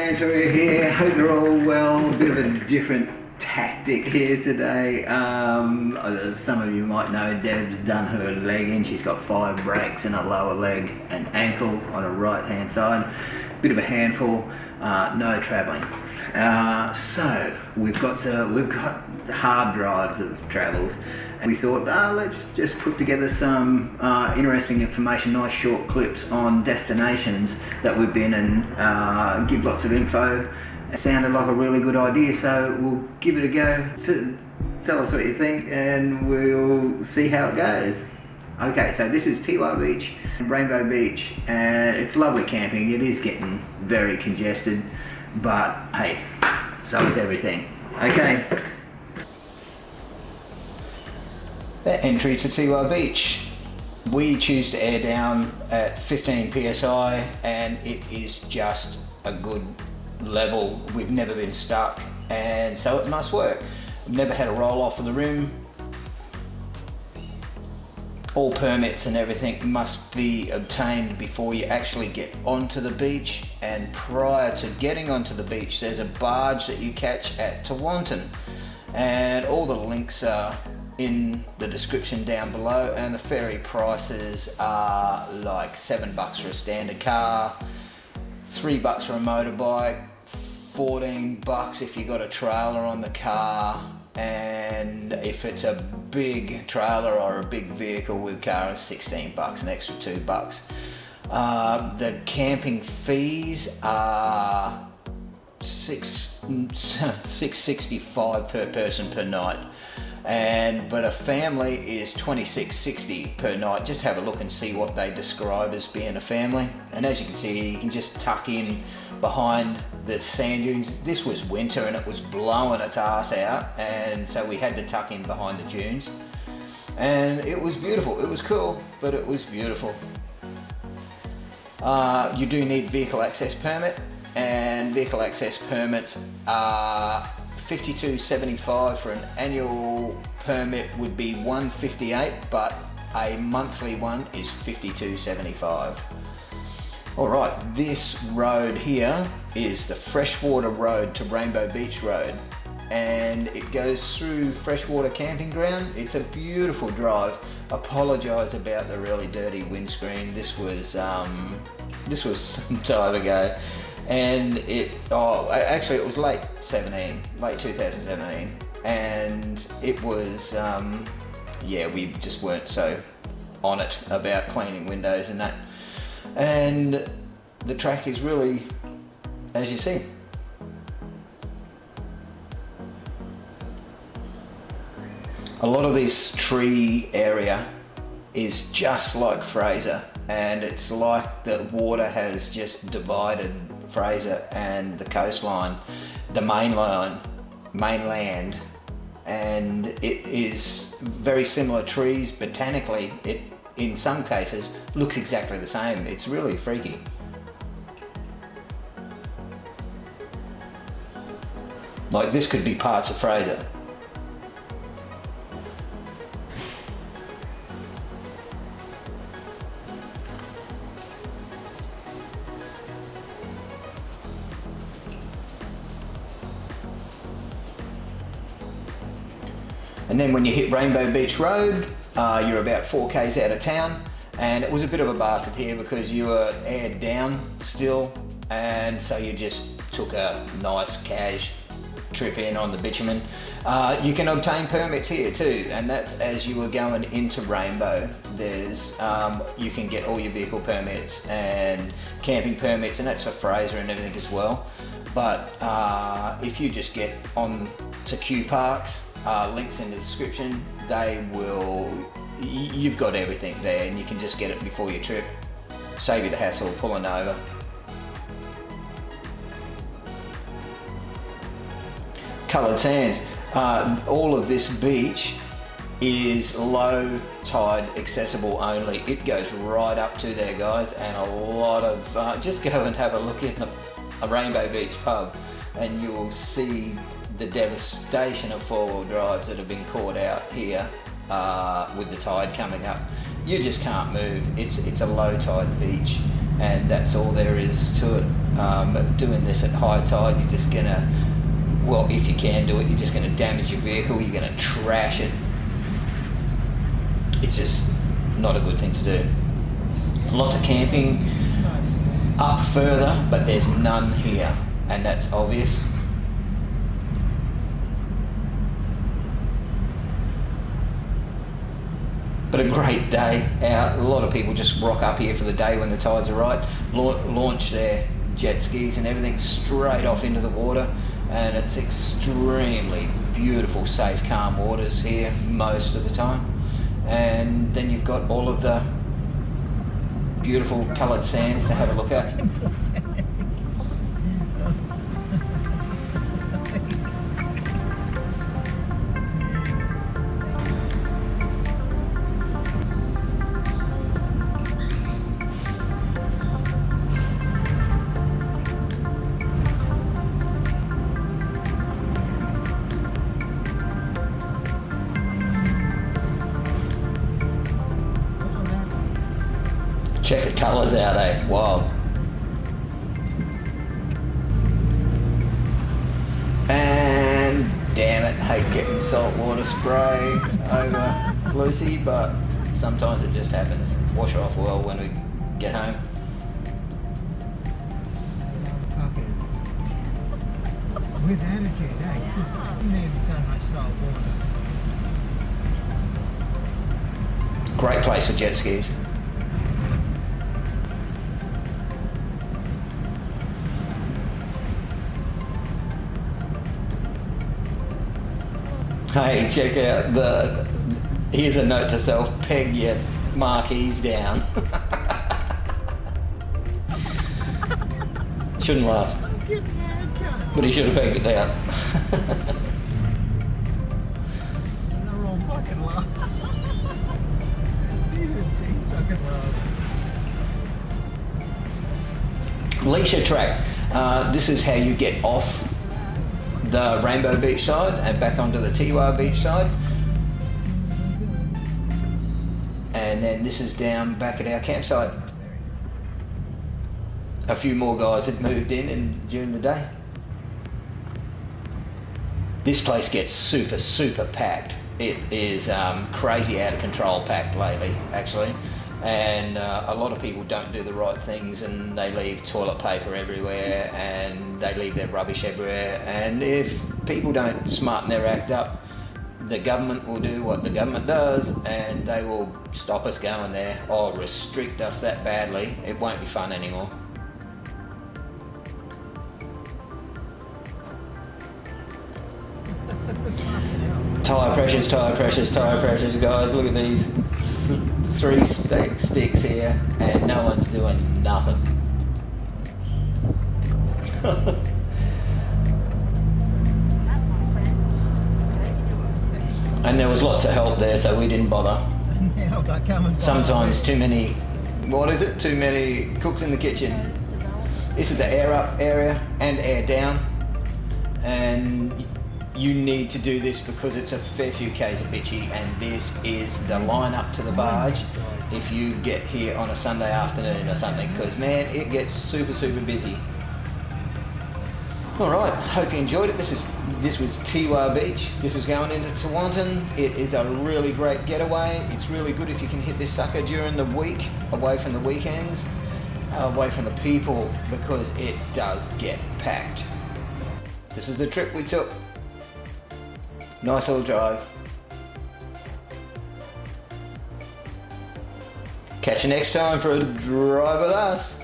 Banter here. Hope you're all well. A bit of a different tactic here today. Some of you might know Deb's done her leg in. She's got 5 breaks in her lower leg and ankle on her right hand side. Bit of a handful. No travelling. So we've got hard drives of travels. And we thought, let's just put together some interesting information, nice short clips on destinations that we've been and give lots of info. It sounded like a really good idea, so we'll give it a go. Tell us what you think and we'll see how it goes. Okay, so this is Teewah Beach, Rainbow Beach, and it's lovely camping. It is getting very congested, but hey, so is everything. Okay. The entry to Teewah Beach. We choose to air down at 15 psi and it is just a good level. We've never been stuck and so it must work. We've never had a roll off of the rim. All permits and everything must be obtained before you actually get onto the beach, and prior to getting onto the beach there's a barge that you catch at Teewah, and all the links are in the description down below, and the ferry prices are like $7 for a standard car, $3 for a motorbike, $14 if you got a trailer on the car, and if it's a big trailer or a big vehicle with car, it's $16, an extra $2. The camping fees are $6.65 per person per night. But a family is $26.60 per night. Just have a look and see what they describe as being a family. And as you can see, you can just tuck in behind the sand dunes. This was winter and it was blowing its ass out, and so we had to tuck in behind the dunes. And it was beautiful. It was cool, but it was beautiful. You do need vehicle access permit, and vehicle access permits are $52.75 for an annual permit would be $158, but a monthly one is $52.75. Alright, this road here is the Freshwater Road to Rainbow Beach Road, and it goes through Freshwater Camping Ground. It's a beautiful drive. Apologise about the really dirty windscreen. This was some time ago. And it was late 2017, and it was we just weren't so on it about cleaning windows and that, and the track is really, as you see, a lot of this tree area is just like Fraser, and it's like the water has just divided Fraser and the coastline, the mainland, and it is very similar trees. Botanically, it in some cases looks exactly the same. It's really freaky. Like this could be parts of Fraser. And then when you hit Rainbow Beach Road, you're about 4 k's out of town, and it was a bit of a bastard here because you were aired down still, and so you just took a nice cash trip in on the bitumen. You can obtain permits here too, and that's as you were going into Rainbow. There's you can get all your vehicle permits and camping permits, and that's for Fraser and everything as well. But if you just get on to Q Parks, links in the description, you've got everything there, and you can just get it before your trip. Save you the hassle of pulling over. Coloured sands. All of this beach is low tide accessible only. It goes right up to there, guys, and a lot of just go and have a look in a Rainbow Beach pub and you will see the devastation of four-wheel drives that have been caught out here with the tide coming up. You just can't move. It's a low tide beach, and that's all there is to it. But doing this at high tide, you're just gonna, well, if you can do it, you're just gonna damage your vehicle, you're gonna trash it. It's just not a good thing to do. Lots of camping up further, but there's none here, and that's obvious. But a great day out. A lot of people just rock up here for the day when the tides are right, launch their jet skis and everything straight off into the water, and it's extremely beautiful, safe, calm waters here most of the time. And then you've got all of the beautiful coloured sands to have a look at. Check the colours out, eh? Wild. And damn it, hate getting saltwater spray over Lucy, but sometimes it just happens. Wash her off well when we get home. Fuckers. With attitude, eh? It's just need so much salt water. Great place for jet skis. Hey, check out here's a note to self, peg your marquees down. Shouldn't laugh. But he should have pegged it down. No wrong fucking laugh. Even she's fucking laugh. Leisure track. This is how you get off the Rainbow Beach side and back onto the Teewah Beach side. And then this is down back at our campsite. A few more guys have moved in during the day. This place gets super packed. It is crazy out of control packed lately, actually. And a lot of people don't do the right things, and they leave toilet paper everywhere, and they leave their rubbish everywhere. And if people don't smarten their act up, the government will do what the government does, and they will stop us going there or restrict us that badly. It won't be fun anymore. Tyre pressures, guys. Look at these 3 sticks here, and no one's doing nothing. And there was lots of help there, so we didn't bother. Sometimes too many cooks in the kitchen. This is the air up area and air down, and you need to do this because it's a fair few k's a bitchy, and this is the line up to the barge if you get here on a Sunday afternoon or something, because man, it gets super busy. Alright, hope you enjoyed it. This was Teewah Beach. This is going into Tewantin. It is a really great getaway. It's really good if you can hit this sucker during the week, away from the weekends, away from the people, because it does get packed. This is the trip we took. Nice little drive. Catch you next time for a drive with us.